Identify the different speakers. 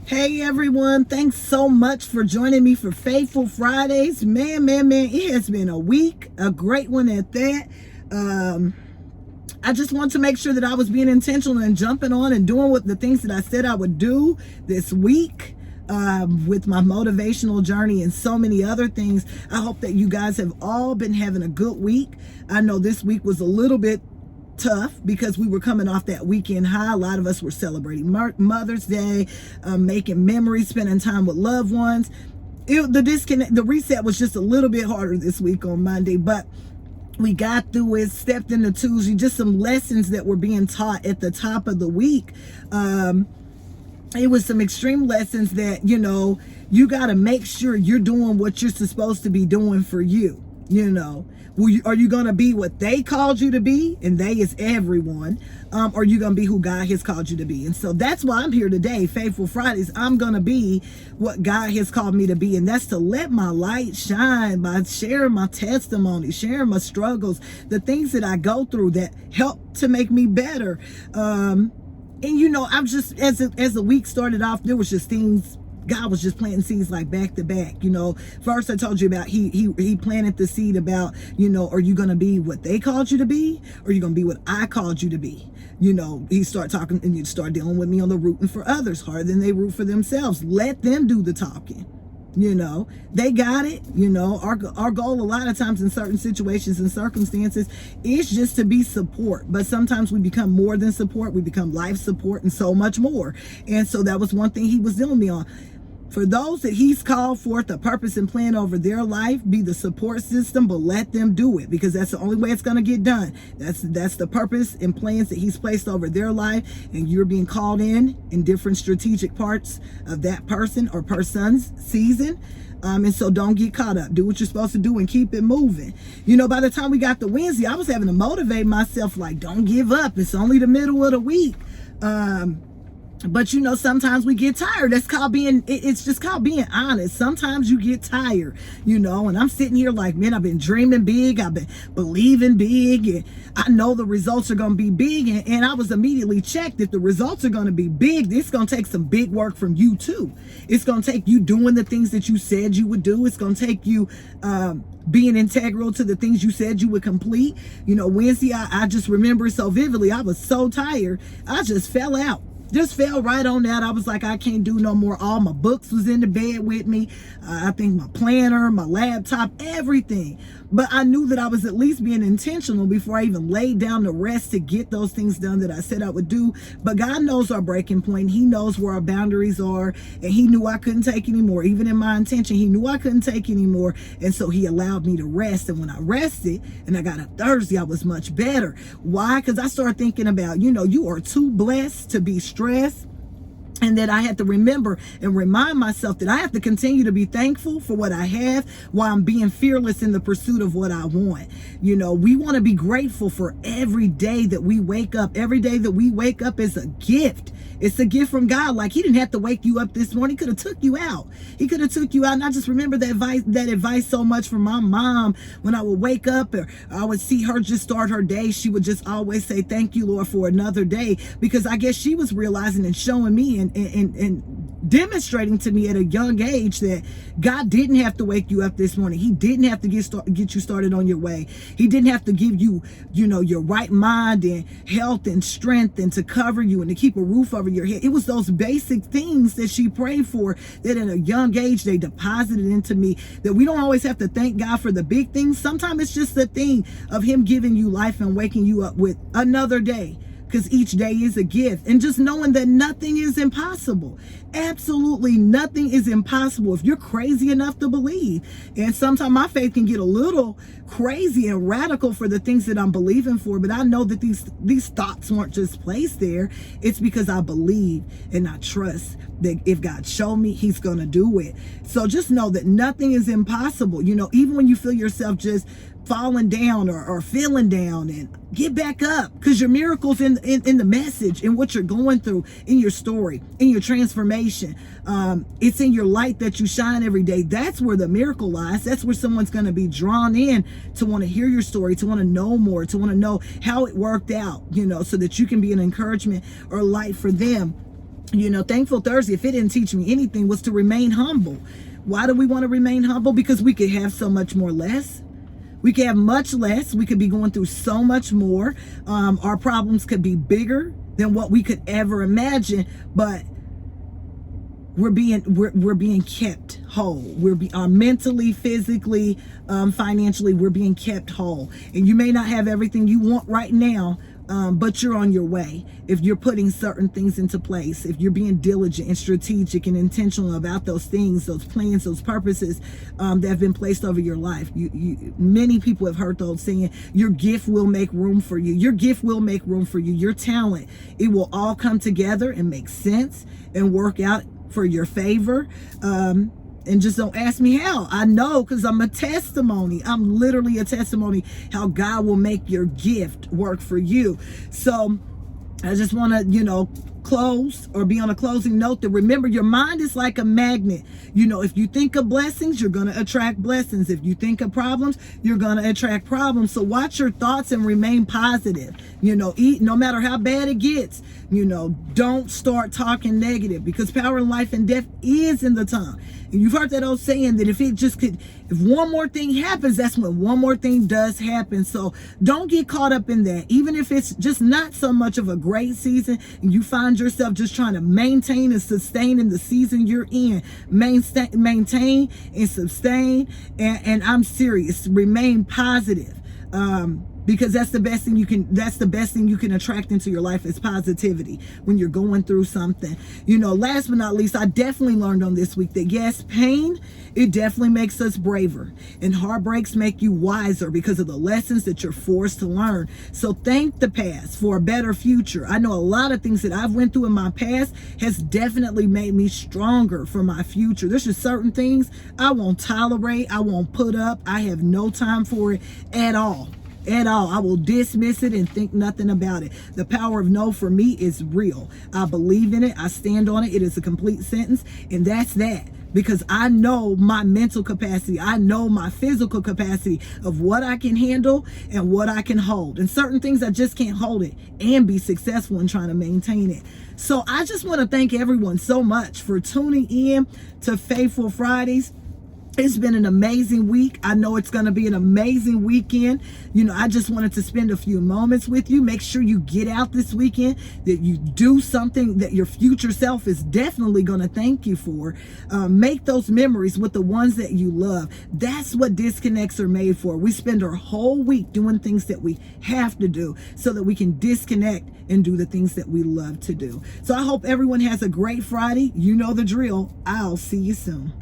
Speaker 1: Hey everyone, thanks so much for joining me for Faithful Fridays. Man, it has been a week, a great one at that. I just want to make sure that I was being intentional and jumping on and doing what the things that I said I would do this week. With my motivational journey and so many other things. I hope that you guys have all been having a good week. I know this week was a little bit tough because we were coming off that weekend high. A lot of us were celebrating Mother's Day, making memories, spending time with loved ones. The reset was just a little bit harder this week on Monday, but we got through it, stepped into Tuesday, just some lessons that were being taught at the top of the week. It was some extreme lessons that, you got to make sure you're doing what you're supposed to be doing for you. Are you going to be what they called you to be? And they is everyone. Or are you going to be who God has called you to be? And so that's why I'm here today, Faithful Fridays. I'm going to be what God has called me to be. And that's to let my light shine by sharing my testimony, sharing my struggles, the things that I go through that help to make me better. And I'm just, as the week started off, there was just things, God was just planting seeds like back to back. First I told you about he planted the seed about, are you going to be what they called you to be? Or are you going to be what I called you to be? He started talking and you start dealing with me on the rooting for others harder than they root for themselves. Let them do the talking. They got it. Our goal a lot of times in certain situations and circumstances is just to be support. But sometimes we become more than support. We become life support and so much more. And so that was one thing he was dealing me on. For those that he's called forth a purpose and plan over their life, be the support system, but let them do it, because that's the only way it's going to get done. That's the purpose and plans that he's placed over their life, and you're being called in different strategic parts of that person or person's season. And so don't get caught up. Do what you're supposed to do and keep it moving. By the time we got to Wednesday, I was having to motivate myself, like, don't give up. It's only the middle of the week. But sometimes we get tired. That's called it's just called being honest. Sometimes you get tired, and I'm sitting here like, man, I've been dreaming big. I've been believing big, and I know the results are going to be big. And I was immediately checked. If the results are going to be big, it's going to take some big work from you too. It's going to take you doing the things that you said you would do. It's going to take you, being integral to the things you said you would complete. Wednesday, I just remember so vividly. I was so tired. I just fell out. Just fell right on that. I was like, I can't do no more. All my books was in the bed with me. I think my planner, my laptop, everything. But I knew that I was at least being intentional before I even laid down to rest to get those things done that I said I would do. But God knows our breaking point. He knows where our boundaries are. And he knew I couldn't take anymore. Even in my intention, he knew I couldn't take anymore. And so he allowed me to rest. And when I rested and I got a Thursday, I was much better. Why? Because I started thinking about, you are too blessed to be stressed. And that I had to remember and remind myself that I have to continue to be thankful for what I have while I'm being fearless in the pursuit of what I want. We want to be grateful for every day that we wake up. Every day that we wake up is a gift. It's a gift from God. Like, he didn't have to wake you up this morning. He could have took you out. He could have took you out. And I just remember that advice so much from my mom. When I would wake up or I would see her just start her day, she would just always say, thank you, Lord, for another day. Because I guess she was realizing and showing me and demonstrating to me at a young age that God didn't have to wake you up this morning. He didn't have to get you started on your way. He didn't have to give you, your right mind and health and strength and to cover you and to keep a roof over your head. It was those basic things that she prayed for that at a young age they deposited into me, that we don't always have to thank God for the big things. Sometimes it's just the thing of him giving you life and waking you up with another day. Because each day is a gift. And just knowing that nothing is impossible. Absolutely nothing is impossible if you're crazy enough to believe. And sometimes my faith can get a little crazy and radical for the things that I'm believing for. But I know that these thoughts weren't just placed there. It's because I believe and I trust that if God showed me, he's going to do it. So just know that nothing is impossible. Even when you feel yourself just falling down or feeling down, and get back up, because your miracle's in the message, in what you're going through, in your story, in your transformation. It's in your light that you shine every day. That's where the miracle lies. That's where someone's going to be drawn in to want to hear your story, to want to know more, to want to know how it worked out, so that you can be an encouragement or light for them. Thankful Thursday, if it didn't teach me anything, was to remain humble. Why do we want to remain humble? Because we could have so much more less. We could have much less. We could be going through so much more. Our problems could be bigger than what we could ever imagine, but we're being kept whole. Mentally, physically, financially, we're being kept whole. And you may not have everything you want right now, but you're on your way. If you're putting certain things into place, if you're being diligent and strategic and intentional about those things, those plans, those purposes that have been placed over your life. Many people have heard those saying, your gift will make room for you. Your gift will make room for you. Your talent, it will all come together and make sense and work out for your favor. And just don't ask me how. I know, because I'm a testimony. I'm literally a testimony how God will make your gift work for you. So I just want to, close or be on a closing note to remember your mind is like a magnet. If you think of blessings, you're going to attract blessings. If you think of problems, you're going to attract problems. So watch your thoughts and remain positive. Eat no matter how bad it gets. Don't start talking negative, because power in life and death is in the tongue. And you've heard that old saying that if one more thing happens, that's when one more thing does happen. So don't get caught up in that. Even if it's just not so much of a great season and you find yourself just trying to maintain and sustain in the season you're in, maintain and sustain. And I'm serious, remain positive. Because that's the best thing you can attract into your life is positivity when you're going through something. Last but not least, I definitely learned on this week that yes, pain, it definitely makes us braver, and heartbreaks make you wiser because of the lessons that you're forced to learn. So thank the past for a better future. I know a lot of things that I've went through in my past has definitely made me stronger for my future. There's just certain things I won't tolerate, I won't put up, I have no time for it at all. I will dismiss it and think nothing about it. The power of no for me is real. I believe in it. I stand on it. It is a complete sentence. And that's that. Because I know my mental capacity. I know my physical capacity of what I can handle and what I can hold. And certain things I just can't hold it and be successful in trying to maintain it. So I just want to thank everyone so much for tuning in to Faithful Fridays. It's been an amazing week. I know it's going to be an amazing weekend. I just wanted to spend a few moments with you. Make sure you get out this weekend, that you do something that your future self is definitely going to thank you for. Make those memories with the ones that you love. That's what disconnects are made for. We spend our whole week doing things that we have to do so that we can disconnect and do the things that we love to do. So I hope everyone has a great Friday. You know the drill. I'll see you soon.